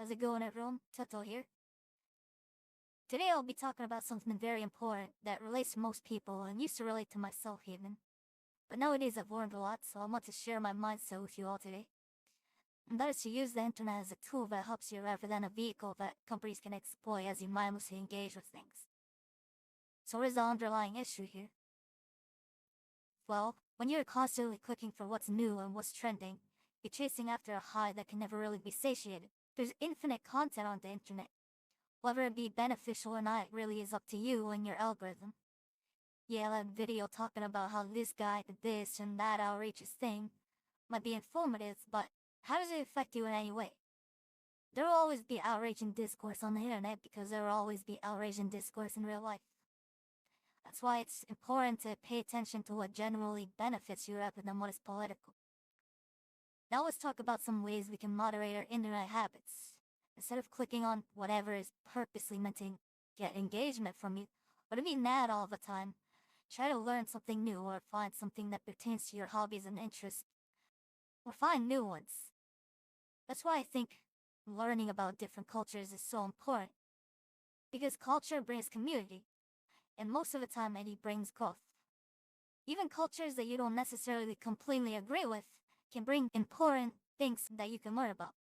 How's it going, everyone? Teto here. Today I'll be talking about something very important that relates to most people and used to relate to myself even. But nowadays I've learned a lot, so I want to share my mindset with you all today. And that is to use the internet as a tool that helps you rather than a vehicle that companies can exploit as you mindlessly engage with things. So what is the underlying issue here? Well, when you're constantly clicking for what's new and what's trending, you're chasing after a high that can never really be satiated. There's infinite content on the internet. Whether it be beneficial or not really is up to you and your algorithm. Yeah, that video talking about how this guy did this and that outrageous thing might be informative, but how does it affect you in any way? There will always be outraging discourse on the internet because there will always be outraging discourse in real life. That's why it's important to pay attention to what generally benefits you rather than what is political. Now let's talk about some ways we can moderate our internet habits. Instead of clicking on whatever is purposely meant to get engagement from you, or to be mad all the time, try to learn something new or find something that pertains to your hobbies and interests, or find new ones. That's why I think learning about different cultures is so important, because culture brings community, and most of the time it brings growth. Even cultures that you don't necessarily completely agree with can bring important things that you can learn about.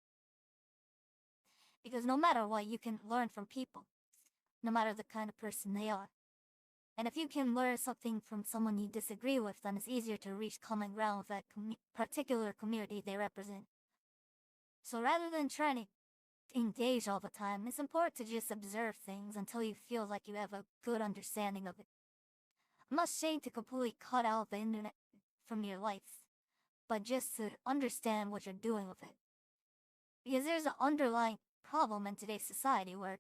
Because no matter what, you can learn from people, no matter the kind of person they are. And if you can learn something from someone you disagree with, then it's easier to reach common ground with that particular community they represent. So rather than trying to engage all the time, it's important to just observe things until you feel like you have a good understanding of it. I'm not saying to completely cut out the internet from your life, but just to understand what you're doing with it. Because there's an underlying problem in today's society where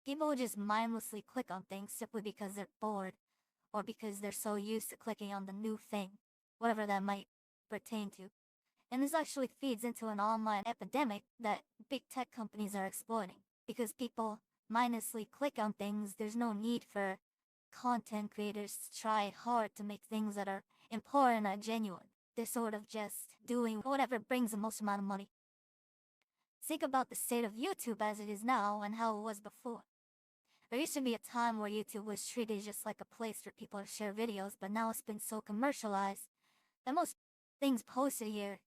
people just mindlessly click on things simply because they're bored or because they're so used to clicking on the new thing, whatever that might pertain to. And this actually feeds into an online epidemic that big tech companies are exploiting. Because people mindlessly click on things, there's no need for content creators to try hard to make things that are important and genuine. They're sort of just doing whatever brings the most amount of money. Think about the state of YouTube as it is now and how it was before. There used to be a time where YouTube was treated just like a place for people to share videos, but now it's been so commercialized that most things posted here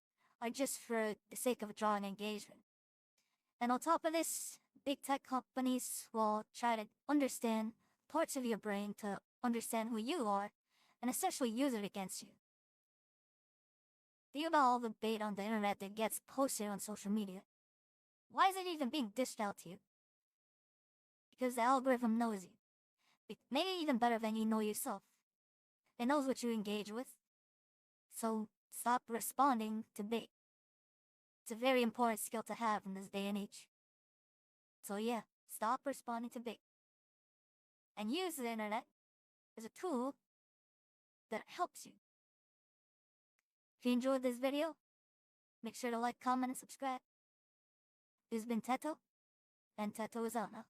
are just for the sake of drawing engagement. And on top of this, big tech companies will try to understand parts of your brain to understand who you are and essentially use it against you. Think about all the bait on the internet that gets posted on social media. Why is it even being dished out to you? Because the algorithm knows you. Maybe even better than you know yourself. It knows what you engage with. So stop responding to bait. It's a very important skill to have in this day and age. So yeah, stop responding to bait. And use the internet as a tool that helps you. If you enjoyed this video, make sure to like, comment, and subscribe. This has been Teto, and Teto is out now.